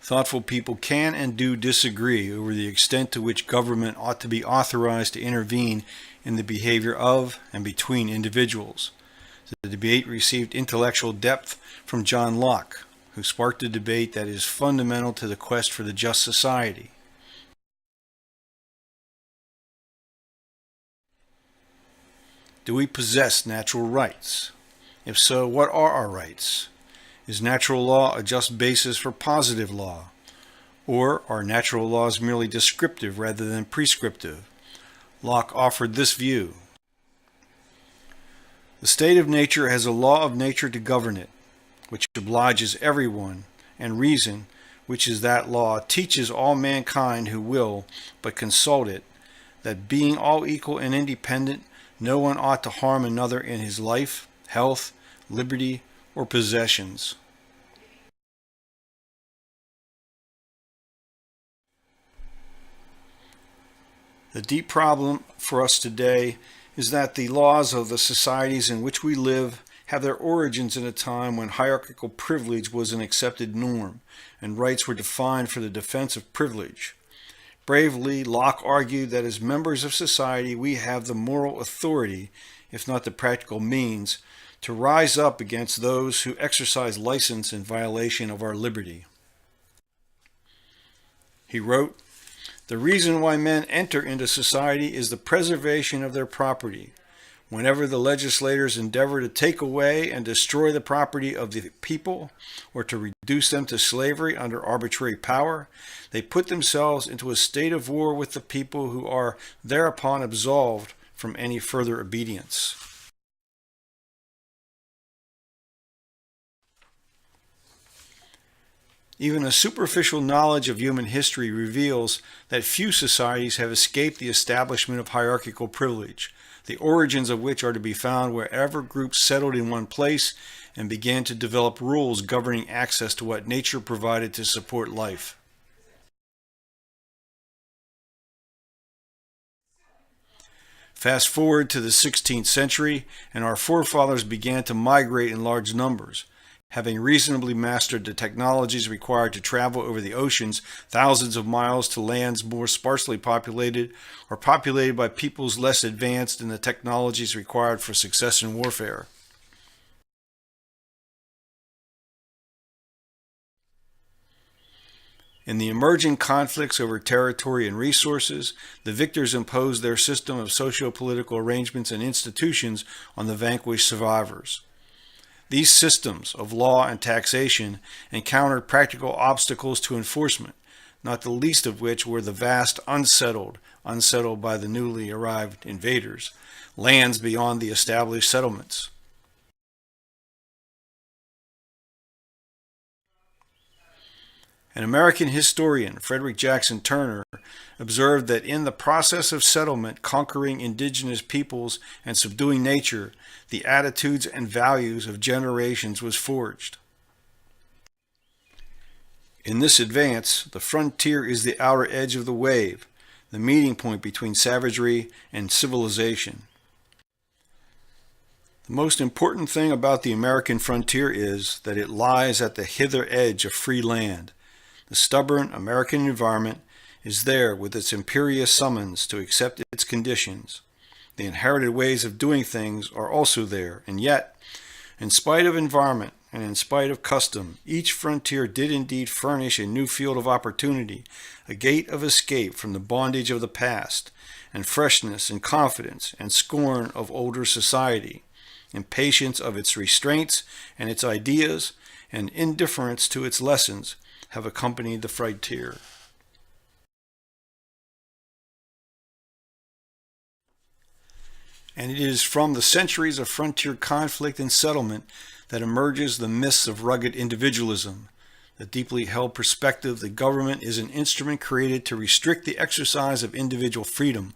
Thoughtful people can and do disagree over the extent to which government ought to be authorized to intervene in the behavior of and between individuals. The debate received intellectual depth from John Locke, who sparked a debate that is fundamental to the quest for the just society. Do we possess natural rights? If so, what are our rights? Is natural law a just basis for positive law? Or are natural laws merely descriptive rather than prescriptive? Locke offered this view. The state of nature has a law of nature to govern it, which obliges everyone, and reason, which is that law, teaches all mankind who will but consult it, that being all equal and independent, no one ought to harm another in his life, health, liberty, or possessions. The deep problem for us today is that the laws of the societies in which we live have their origins in a time when hierarchical privilege was an accepted norm, and rights were defined for the defense of privilege. Bravely, Locke argued that as members of society we have the moral authority, if not the practical means, to rise up against those who exercise license in violation of our liberty. He wrote, "The reason why men enter into society is the preservation of their property. Whenever the legislators endeavor to take away and destroy the property of the people, or to reduce them to slavery under arbitrary power, they put themselves into a state of war with the people, who are thereupon absolved from any further obedience." Even a superficial knowledge of human history reveals that few societies have escaped the establishment of hierarchical privilege, the origins of which are to be found wherever groups settled in one place and began to develop rules governing access to what nature provided to support life. Fast forward to the 16th century, and our forefathers began to migrate in large numbers. Having reasonably mastered the technologies required to travel over the oceans thousands of miles to lands more sparsely populated or populated by peoples less advanced in the technologies required for success in warfare. In the emerging conflicts over territory and resources, the victors imposed their system of socio-political arrangements and institutions on the vanquished survivors. These systems of law and taxation encountered practical obstacles to enforcement, not the least of which were the vast unsettled by the newly arrived invaders, lands beyond the established settlements. An American historian, Frederick Jackson Turner, observed that in the process of settlement, conquering indigenous peoples and subduing nature, the attitudes and values of generations was forged. In this advance, the frontier is the outer edge of the wave, the meeting point between savagery and civilization. The most important thing about the American frontier is that it lies at the hither edge of free land. The stubborn American environment is there with its imperious summons to accept its conditions. The inherited ways of doing things are also there, and yet, in spite of environment and in spite of custom, each frontier did indeed furnish a new field of opportunity, a gate of escape from the bondage of the past, and freshness and confidence and scorn of older society, impatience of its restraints and its ideas, and indifference to its lessons have accompanied the frontier. And it is from the centuries of frontier conflict and settlement that emerges the myths of rugged individualism, the deeply held perspective that government is an instrument created to restrict the exercise of individual freedom,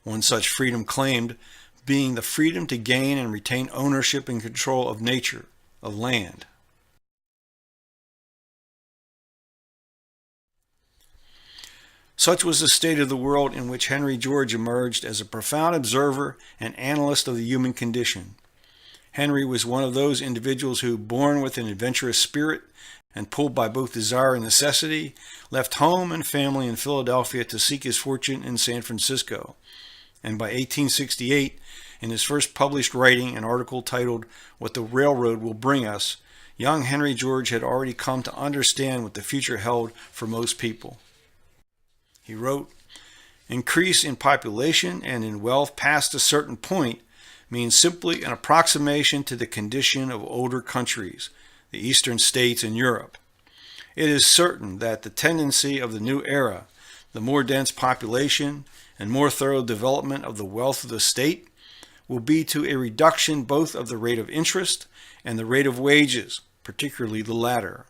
one such freedom claimed being the freedom to gain and retain ownership and control of nature, of land. Such was the state of the world in which Henry George emerged as a profound observer and analyst of the human condition. Henry was one of those individuals who, born with an adventurous spirit and pulled by both desire and necessity, left home and family in Philadelphia to seek his fortune in San Francisco. And by 1868, in his first published writing, an article titled "What the Railroad Will Bring Us," young Henry George had already come to understand what the future held for most people. He wrote, "Increase in population and in wealth past a certain point means simply an approximation to the condition of older countries, the Eastern states and Europe. It is certain that the tendency of the new era, the more dense population and more thorough development of the wealth of the state, will be to a reduction both of the rate of interest and the rate of wages, particularly the latter.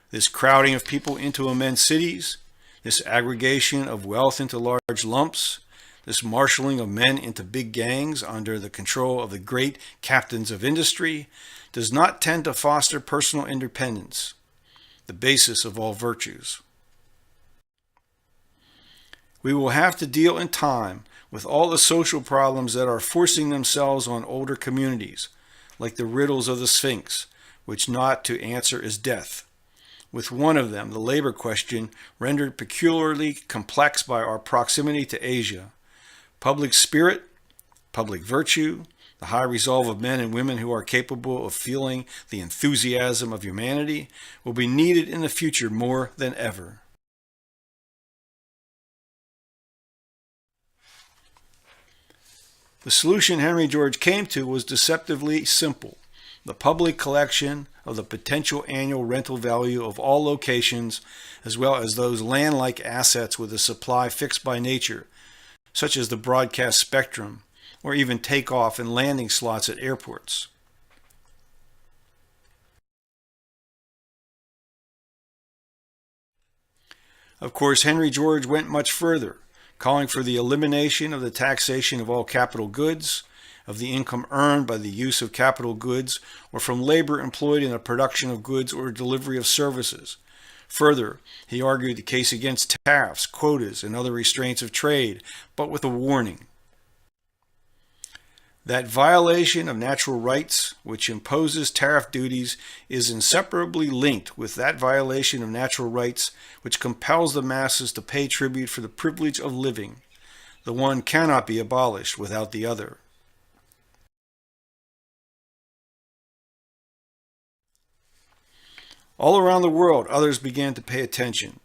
This crowding of people into immense cities, this aggregation of wealth into large lumps, this marshaling of men into big gangs under the control of the great captains of industry, does not tend to foster personal independence, the basis of all virtues. We will have to deal in time with all the social problems that are forcing themselves on older communities, like the riddles of the Sphinx, which not to answer is death. With one of them, the labor question, rendered peculiarly complex by our proximity to Asia. Public spirit, public virtue, the high resolve of men and women who are capable of feeling the enthusiasm of humanity will be needed in the future more than ever." The solution Henry George came to was deceptively simple: the public collection of the potential annual rental value of all locations, as well as those land-like assets with a supply fixed by nature, such as the broadcast spectrum, or even takeoff and landing slots at airports. Of course, Henry George went much further, calling for the elimination of the taxation of all capital goods, of the income earned by the use of capital goods, or from labor employed in the production of goods or delivery of services. Further, he argued the case against tariffs, quotas, and other restraints of trade, but with a warning: that violation of natural rights, which imposes tariff duties, is inseparably linked with that violation of natural rights which compels the masses to pay tribute for the privilege of living. The one cannot be abolished without the other. All around the world, others began to pay attention.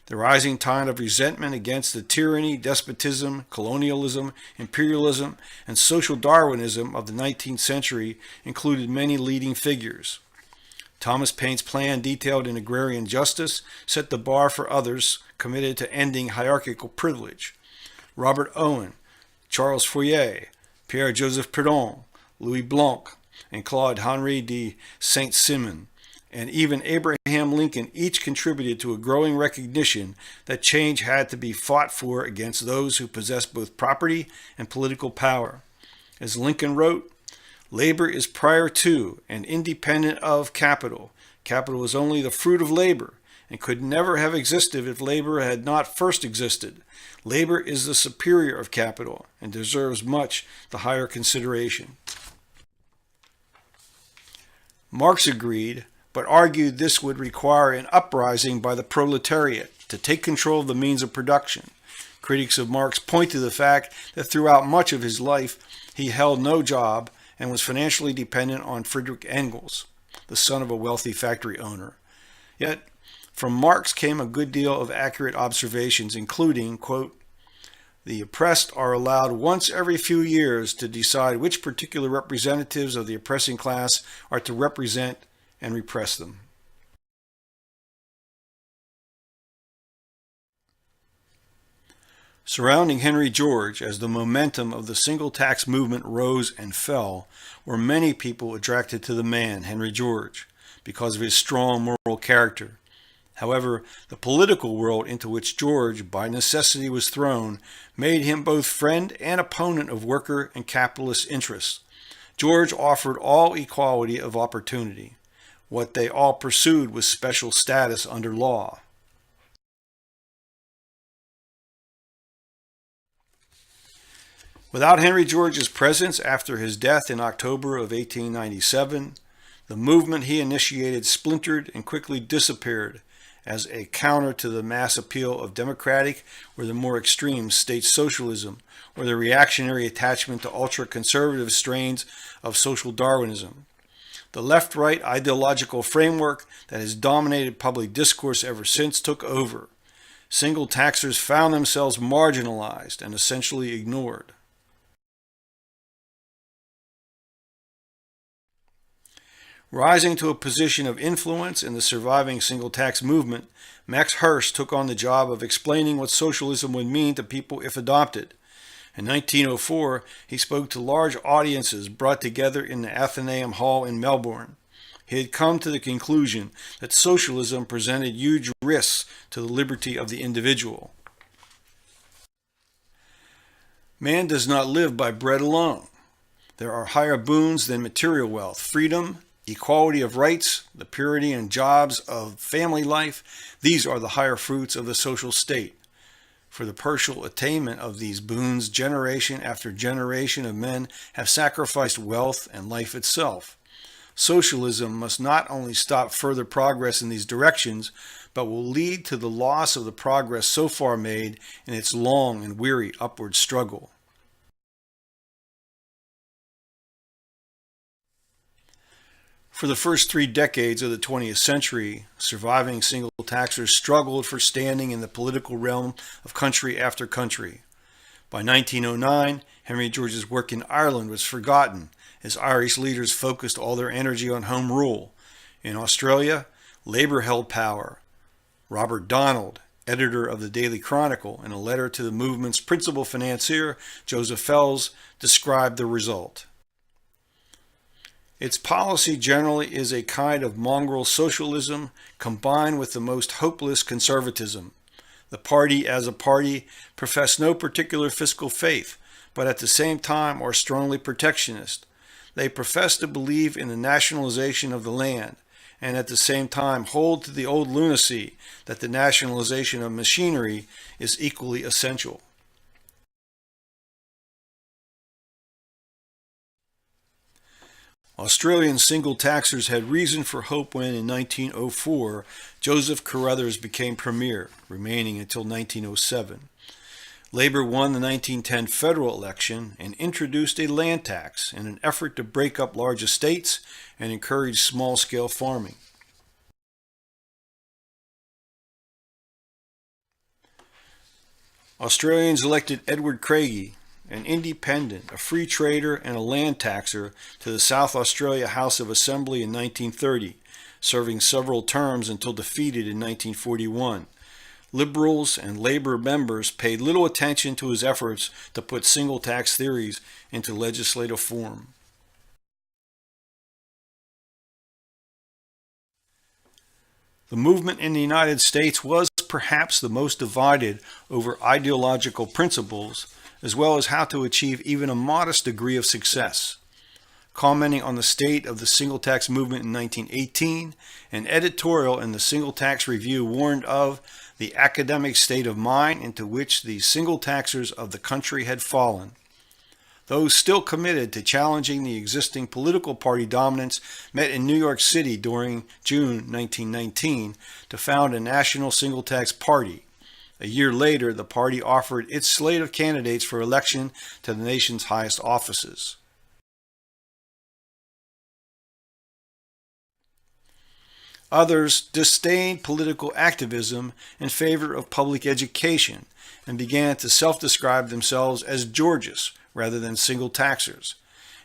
The rising tide of resentment against the tyranny, despotism, colonialism, imperialism, and social Darwinism of the 19th century included many leading figures. Thomas Paine's plan, detailed in Agrarian Justice, set the bar for others committed to ending hierarchical privilege. Robert Owen, Charles Fourier, Pierre-Joseph Proudhon, Louis Blanc, and Claude-Henri de Saint-Simon, and even Abraham Lincoln each contributed to a growing recognition that change had to be fought for against those who possessed both property and political power. As Lincoln wrote, "Labor is prior to and independent of capital. Capital is only the fruit of labor, and could never have existed if labor had not first existed. Labor is the superior of capital, and deserves much the higher consideration." Marx agreed, but argued this would require an uprising by the proletariat to take control of the means of production. Critics of Marx point to the fact that throughout much of his life he held no job and was financially dependent on Friedrich Engels, the son of a wealthy factory owner. Yet, from Marx came a good deal of accurate observations, including, quote, "The oppressed are allowed once every few years to decide which particular representatives of the oppressing class are to represent and repress them." Surrounding Henry George, as the momentum of the single tax movement rose and fell, were many people attracted to the man, Henry George, because of his strong moral character. However, the political world into which George, by necessity, was thrown, made him both friend and opponent of worker and capitalist interests. George offered all equality of opportunity. What they all pursued was special status under law. Without Henry George's presence after his death in October of 1897, the movement he initiated splintered and quickly disappeared as a counter to the mass appeal of democratic or the more extreme state socialism or the reactionary attachment to ultra-conservative strains of social Darwinism. The left-right ideological framework that has dominated public discourse ever since took over. Single taxers found themselves marginalized and essentially ignored. Rising to a position of influence in the surviving single tax movement, Max Hirsch took on the job of explaining what socialism would mean to people if adopted. In 1904, he spoke to large audiences brought together in the Athenaeum Hall in Melbourne. He had come to the conclusion that socialism presented huge risks to the liberty of the individual. Man does not live by bread alone. There are higher boons than material wealth, freedom, equality of rights, the purity and jobs of family life. These are the higher fruits of the social state. For the partial attainment of these boons, generation after generation of men have sacrificed wealth and life itself. Socialism must not only stop further progress in these directions, but will lead to the loss of the progress so far made in its long and weary upward struggle. For the first 3 decades of the 20th century, surviving single taxers struggled for standing in the political realm of country after country. By 1909, Henry George's work in Ireland was forgotten as Irish leaders focused all their energy on home rule. In Australia, Labour held power. Robert Donald, editor of the Daily Chronicle, in a letter to the movement's principal financier, Joseph Fels, described the result. Its policy generally is a kind of mongrel socialism combined with the most hopeless conservatism. The party as a party profess no particular fiscal faith, but at the same time are strongly protectionist. They profess to believe in the nationalization of the land, and at the same time hold to the old lunacy that the nationalization of machinery is equally essential. Australian single taxers had reason for hope when, in 1904, Joseph Carruthers became Premier, remaining until 1907. Labour won the 1910 federal election and introduced a land tax in an effort to break up large estates and encourage small-scale farming. Australians elected Edward Craigie, an independent, a free trader, and a land taxer, to the South Australia House of Assembly in 1930, serving several terms until defeated in 1941. Liberals and Labour members paid little attention to his efforts to put single tax theories into legislative form. The movement in the United States was perhaps the most divided over ideological principles, as well as how to achieve even a modest degree of success. Commenting on the state of the single tax movement in 1918, an editorial in the Single Tax Review warned of the academic state of mind into which the single taxers of the country had fallen. Those still committed to challenging the existing political party dominance met in New York City during June 1919 to found a national single tax party. A year later, the party offered its slate of candidates for election to the nation's highest offices. Others disdained political activism in favor of public education and began to self-describe themselves as Georgists rather than single taxers.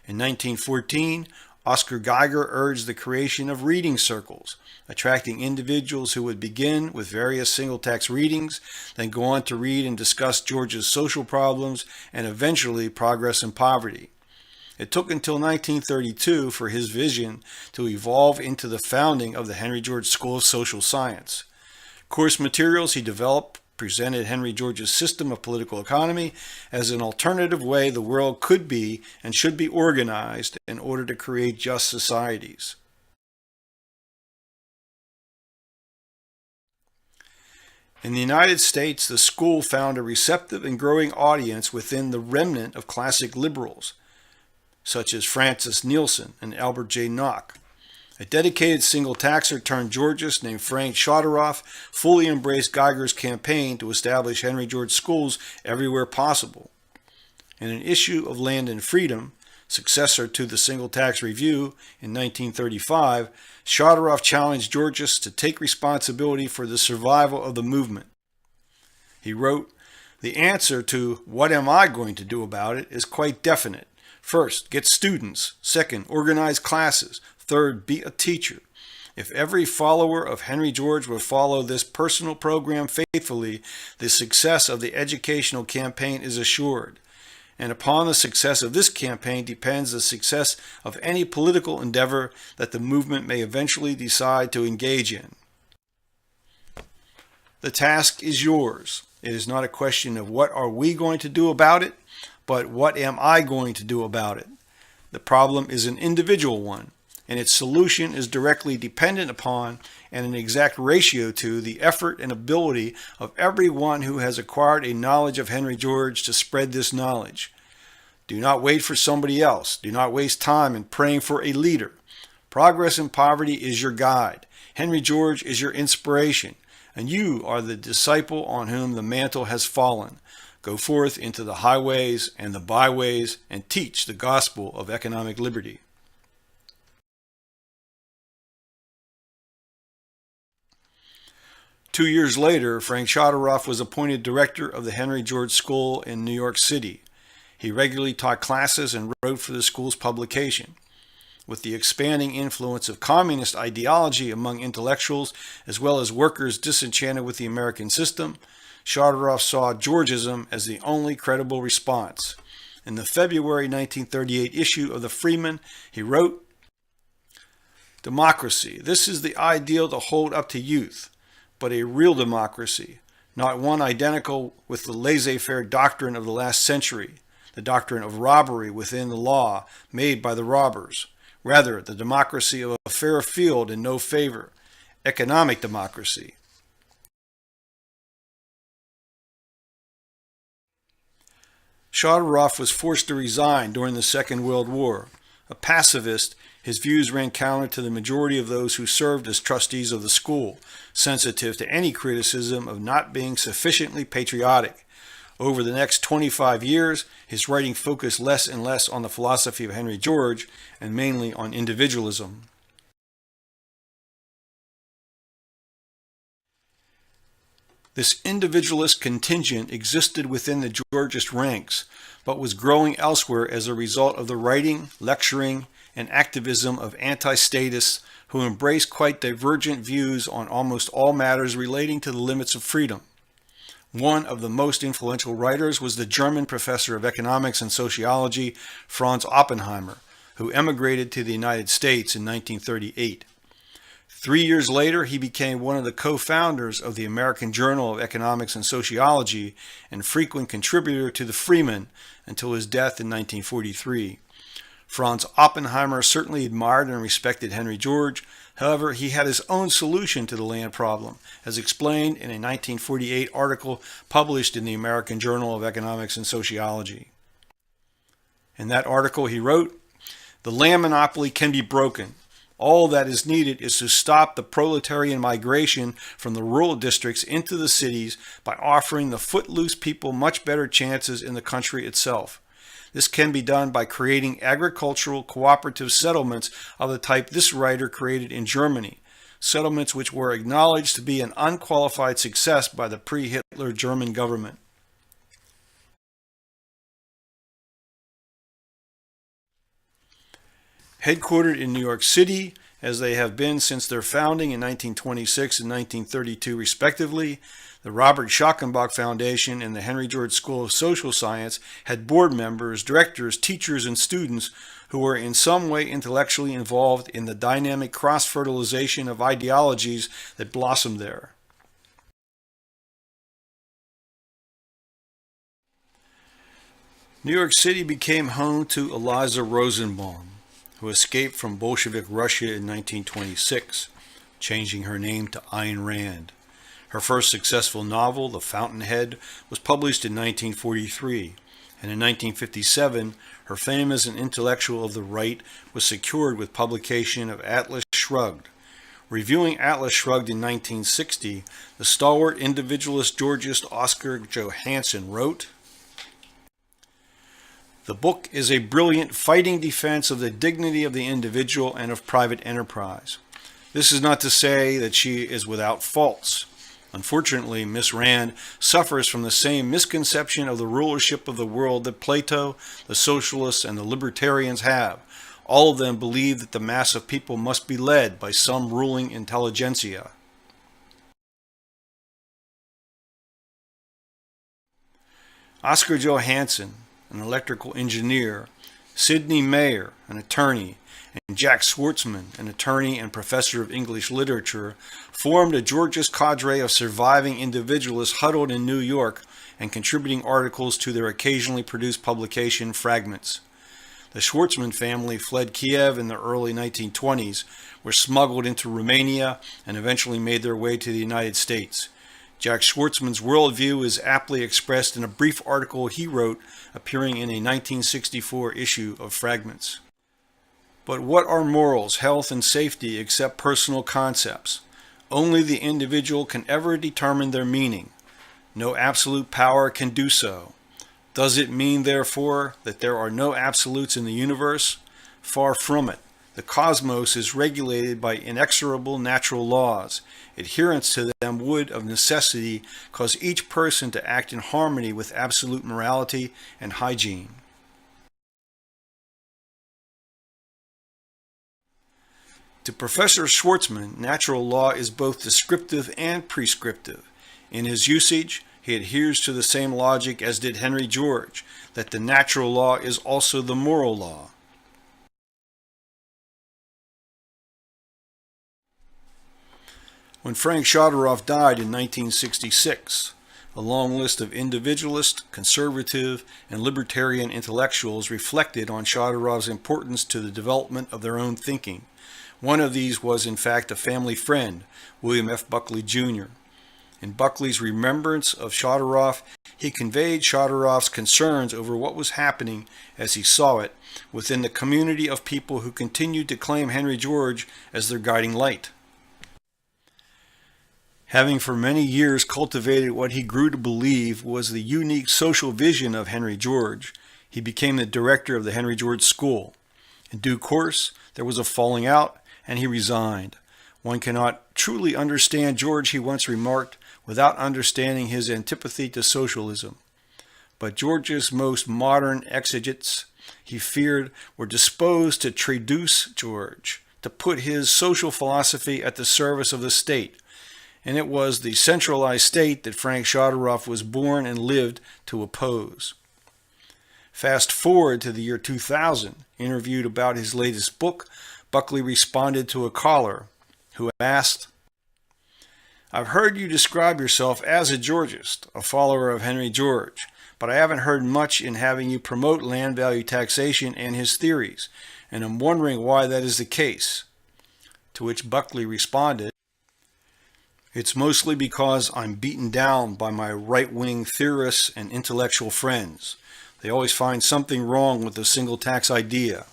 In 1914, Oscar Geiger urged the creation of reading circles, attracting individuals who would begin with various single tax readings, then go on to read and discuss Georgia's social problems and eventually progress in poverty. It took until 1932 for his vision to evolve into the founding of the Henry George School of Social Science. Course materials he developed presented Henry George's system of political economy as an alternative way the world could be and should be organized in order to create just societies. In the United States, the school found a receptive and growing audience within the remnant of classic liberals, such as Francis Nielsen and Albert J. Nock. A dedicated single taxer turned Georgist named Frank Chodoroff fully embraced Geiger's campaign to establish Henry George schools everywhere possible. In an issue of Land and Freedom, successor to the Single Tax Review in 1935, Chodoroff challenged Georgists to take responsibility for the survival of the movement. He wrote, "The answer to 'what am I going to do about it' is quite definite. First, get students. Second, organize classes. Third, be a teacher. If every follower of Henry George would follow this personal program faithfully, the success of the educational campaign is assured. And upon the success of this campaign depends the success of any political endeavor that the movement may eventually decide to engage in. The task is yours. It is not a question of what are we going to do about it, but what am I going to do about it? The problem is an individual one, and its solution is directly dependent upon and an exact ratio to the effort and ability of everyone who has acquired a knowledge of Henry George to spread this knowledge. Do not wait for somebody else. Do not waste time in praying for a leader. Progress in Poverty is your guide. Henry George is your inspiration, and you are the disciple on whom the mantle has fallen. Go forth into the highways and the byways and teach the gospel of economic liberty." Two years later, Frank Chodoroff was appointed director of the Henry George School in New York City. He regularly taught classes and wrote for the school's publication. With the expanding influence of communist ideology among intellectuals as well as workers disenchanted with the American system, Chodoroff saw Georgism as the only credible response. In the February 1938 issue of the Freeman, he wrote, "Democracy, this is the ideal to hold up to youth, but a real democracy, not one identical with the laissez-faire doctrine of the last century, the doctrine of robbery within the law made by the robbers. Rather, the democracy of a fair field and no favor, economic democracy." Chodoroff was forced to resign during the Second World War. A pacifist, his views ran counter to the majority of those who served as trustees of the school, sensitive to any criticism of not being sufficiently patriotic. Over the next 25 years, his writing focused less and less on the philosophy of Henry George and mainly on individualism. This individualist contingent existed within the Georgist ranks, but was growing elsewhere as a result of the writing, lecturing, and activism of anti-statists who embraced quite divergent views on almost all matters relating to the limits of freedom. One of the most influential writers was the German professor of economics and sociology, Franz Oppenheimer, who emigrated to the United States in 1938. 3 years later, he became one of the co-founders of the American Journal of Economics and Sociology and frequent contributor to the Freeman until his death in 1943. Franz Oppenheimer certainly admired and respected Henry George. However, he had his own solution to the land problem, as explained in a 1948 article published in the American Journal of Economics and Sociology. In that article, he wrote, "The land monopoly can be broken. All that is needed is to stop the proletarian migration from the rural districts into the cities by offering the footloose people much better chances in the country itself. This can be done by creating agricultural cooperative settlements of the type this writer created in Germany, settlements which were acknowledged to be an unqualified success by the pre-Hitler German government." Headquartered in New York City, as they have been since their founding in 1926 and 1932 respectively, the Robert Schachenbach Foundation and the Henry George School of Social Science had board members, directors, teachers, and students who were in some way intellectually involved in the dynamic cross-fertilization of ideologies that blossomed there. New York City became home to Eliza Rosenbaum, who escaped from Bolshevik Russia in 1926, changing her name to Ayn Rand. Her first successful novel, The Fountainhead, was published in 1943, and in 1957, her fame as an intellectual of the right was secured with publication of Atlas Shrugged. Reviewing Atlas Shrugged in 1960, the stalwart individualist Georgist Oscar Johansson wrote, "The book is a brilliant fighting defense of the dignity of the individual and of private enterprise. This is not to say that she is without faults. Unfortunately, Miss Rand suffers from the same misconception of the rulership of the world that Plato, the socialists, and the libertarians have. All of them believe that the mass of people must be led by some ruling intelligentsia." Oscar Johansson, an electrical engineer, Sidney Mayer, an attorney, and Jack Schwartzman, an attorney and professor of English literature, formed a Georgist cadre of surviving individualists huddled in New York and contributing articles to their occasionally produced publication, Fragments. The Schwartzman family fled Kiev in the early 1920s, were smuggled into Romania, and eventually made their way to the United States. Jack Schwartzman's worldview is aptly expressed in a brief article he wrote appearing in a 1964 issue of Fragments. But what are morals, health, and safety except personal concepts? Only the individual can ever determine their meaning. No absolute power can do so. Does it mean, therefore, that there are no absolutes in the universe? Far from it. The cosmos is regulated by inexorable natural laws. Adherence to them would, of necessity, cause each person to act in harmony with absolute morality and hygiene. To Professor Schwartzman, natural law is both descriptive and prescriptive. In his usage, he adheres to the same logic as did Henry George, that the natural law is also the moral law. When Frank Shadorov died in 1966, a long list of individualist, conservative, and libertarian intellectuals reflected on Shadorov's importance to the development of their own thinking. One of these was, in fact, a family friend, William F. Buckley, Jr. In Buckley's remembrance of Shadorov, he conveyed Shadorov's concerns over what was happening, as he saw it, within the community of people who continued to claim Henry George as their guiding light. Having for many years cultivated what he grew to believe was the unique social vision of Henry George, he became the director of the Henry George School. In due course, there was a falling out, and he resigned. One cannot truly understand George, he once remarked, without understanding his antipathy to socialism. But George's most modern exegetes, he feared, were disposed to traduce George, to put his social philosophy at the service of the state. And it was the centralized state that Frank Shadorov was born and lived to oppose. Fast forward to the year 2000, interviewed about his latest book, Buckley responded to a caller who asked, "I've heard you describe yourself as a Georgist, a follower of Henry George, but I haven't heard much in having you promote land value taxation and his theories, and I'm wondering why that is the case." To which Buckley responded, "It's mostly because I'm beaten down by my right-wing theorists and intellectual friends. They always find something wrong with the single tax idea.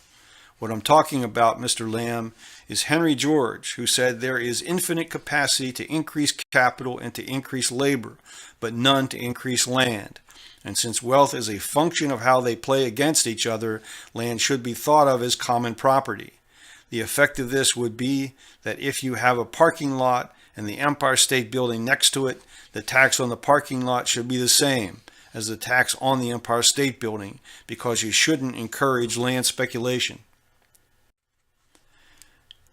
What I'm talking about, Mr. Lamb, is Henry George, who said there is infinite capacity to increase capital and to increase labor, but none to increase land. And since wealth is a function of how they play against each other, land should be thought of as common property. The effect of this would be that if you have a parking lot and the Empire State Building next to it, the tax on the parking lot should be the same as the tax on the Empire State Building, because you shouldn't encourage land speculation."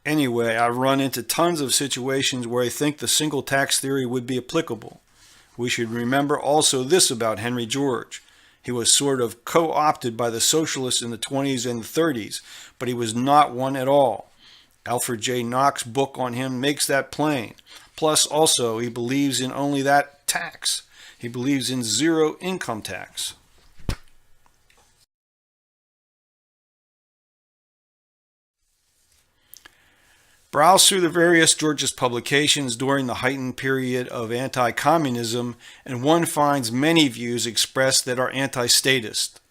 Anyway, I've run into tons of situations where I think the single tax theory would be applicable. We should remember also this about Henry George. He was sort of co-opted by the socialists in the 20s and the 30s, but he was not one at all. Alfred J. Knox's book on him makes that plain. Plus, also, he believes in only that tax. He believes in zero income tax. Browse through the various Georgist publications during the heightened period of anti-communism, and one finds many views expressed that are anti-statist.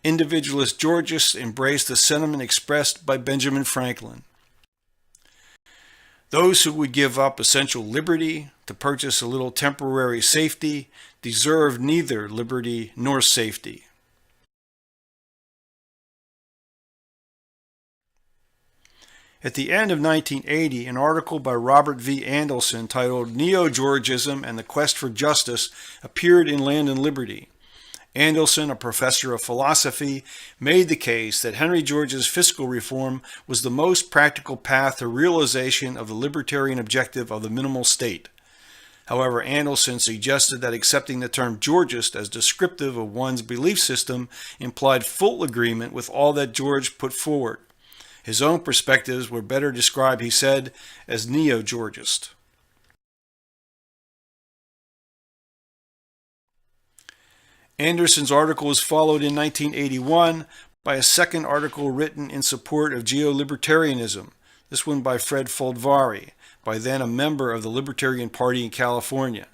Individualist Georgists embrace the sentiment expressed by Benjamin Franklin. Those who would give up essential liberty to purchase a little temporary safety deserve neither liberty nor safety. At the end of 1980, an article by Robert V. Andelson titled Neo-Georgism and the Quest for Justice appeared in Land and Liberty. Andelson, a professor of philosophy, made the case that Henry George's fiscal reform was the most practical path to realization of the libertarian objective of the minimal state. However, Andelson suggested that accepting the term Georgist as descriptive of one's belief system implied full agreement with all that George put forward. His own perspectives were better described, he said, as Neo-Georgist. Anderson's article was followed in 1981 by a second article written in support of Geo-Libertarianism, this one by Fred Foldvari, by then a member of the Libertarian Party in California.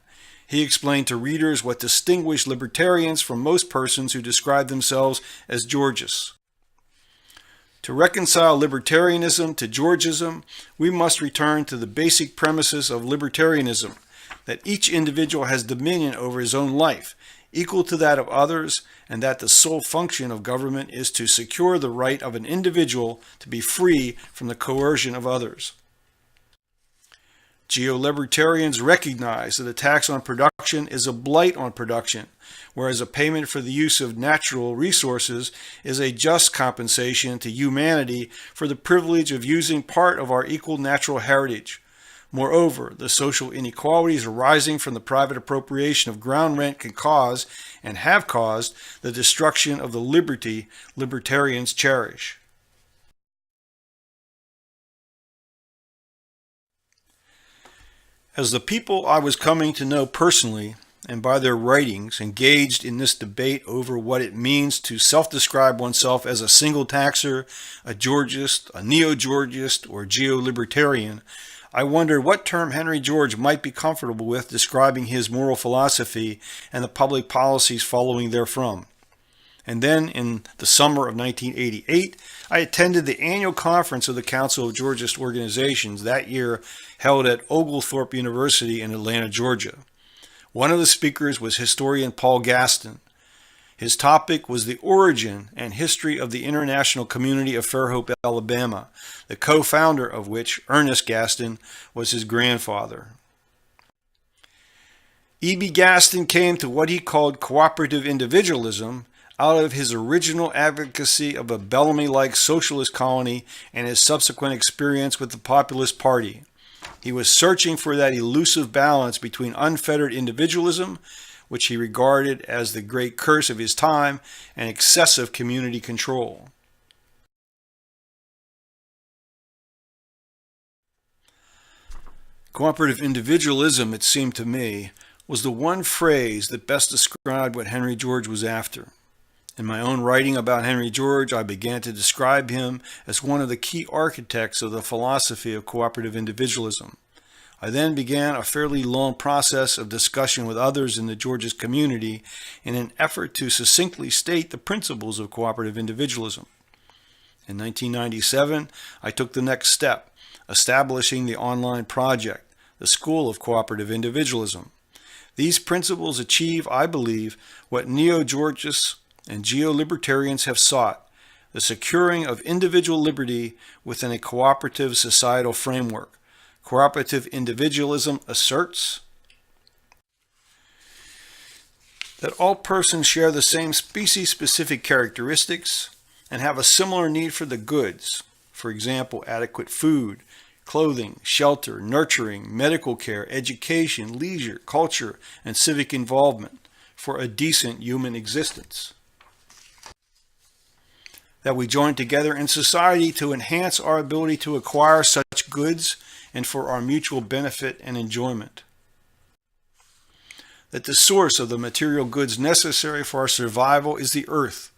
He explained to readers what distinguished libertarians from most persons who describe themselves as Georgists. To reconcile libertarianism to Georgism, we must return to the basic premises of libertarianism, that each individual has dominion over his own life, equal to that of others, and that the sole function of government is to secure the right of an individual to be free from the coercion of others. Geo-Libertarians recognize that a tax on production is a blight on production, whereas a payment for the use of natural resources is a just compensation to humanity for the privilege of using part of our equal natural heritage. Moreover, the social inequalities arising from the private appropriation of ground rent can cause, and have caused, the destruction of the liberty libertarians cherish. As the people I was coming to know personally, and by their writings, engaged in this debate over what it means to self-describe oneself as a single taxer, a Georgist, a Neo-Georgist, or Geo-Libertarian, I wondered what term Henry George might be comfortable with describing his moral philosophy and the public policies following therefrom. And then, in the summer of 1988, I attended the annual conference of the Council of Georgist Organizations, that year held at Oglethorpe University in Atlanta, Georgia. One of the speakers was historian Paul Gaston. His topic was the origin and history of the International Community of Fairhope, Alabama, the co-founder of which, Ernest Gaston, was his grandfather. E.B. Gaston came to what he called cooperative individualism out of his original advocacy of a Bellamy-like socialist colony and his subsequent experience with the Populist Party. He was searching for that elusive balance between unfettered individualism, which he regarded as the great curse of his time, and excessive community control. Cooperative individualism, it seemed to me, was the one phrase that best described what Henry George was after. In my own writing about Henry George, I began to describe him as one of the key architects of the philosophy of cooperative individualism. I then began a fairly long process of discussion with others in the Georgist community in an effort to succinctly state the principles of cooperative individualism. In 1997, I took the next step, establishing the online project, the School of Cooperative Individualism. These principles achieve, I believe, what Neo-Georgists and Geo-Libertarians have sought, the securing of individual liberty within a cooperative societal framework. Cooperative individualism asserts that all persons share the same species-specific characteristics and have a similar need for the goods, for example, adequate food, clothing, shelter, nurturing, medical care, education, leisure, culture, and civic involvement for a decent human existence. That we join together in society to enhance our ability to acquire such goods and for our mutual benefit and enjoyment. That the source of the material goods necessary for our survival is the earth,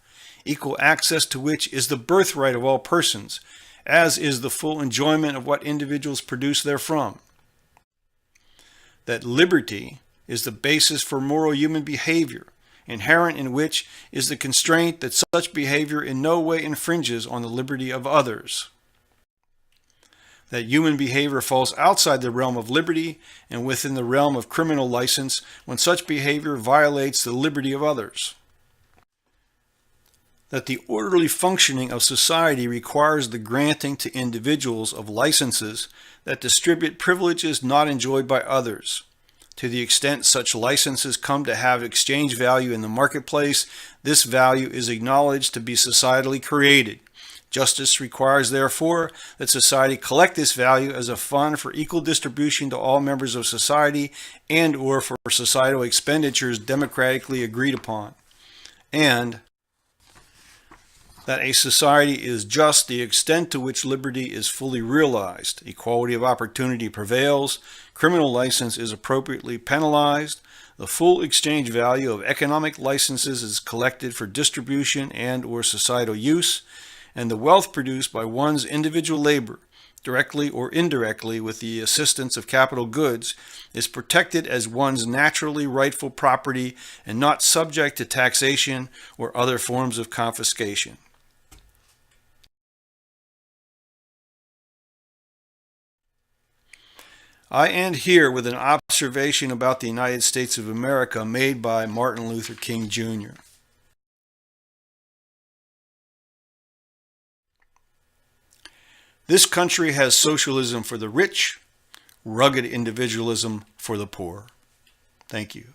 equal access to which is the birthright of all persons, as is the full enjoyment of what individuals produce therefrom. That liberty is the basis for moral human behavior, inherent in which is the constraint that such behavior in no way infringes on the liberty of others. That human behavior falls outside the realm of liberty and within the realm of criminal license when such behavior violates the liberty of others. That the orderly functioning of society requires the granting to individuals of licenses that distribute privileges not enjoyed by others. To the extent such licenses come to have exchange value in the marketplace, this value is acknowledged to be societally created. Justice requires, therefore, that society collect this value as a fund for equal distribution to all members of society and/or for societal expenditures democratically agreed upon. And that a society is just the extent to which liberty is fully realized, equality of opportunity prevails, criminal license is appropriately penalized, the full exchange value of economic licenses is collected for distribution and/or societal use, and the wealth produced by one's individual labor, directly or indirectly with the assistance of capital goods, is protected as one's naturally rightful property and not subject to taxation or other forms of confiscation. I end here with an observation about the United States of America made by Martin Luther King Jr. This country has socialism for the rich, rugged individualism for the poor. Thank you.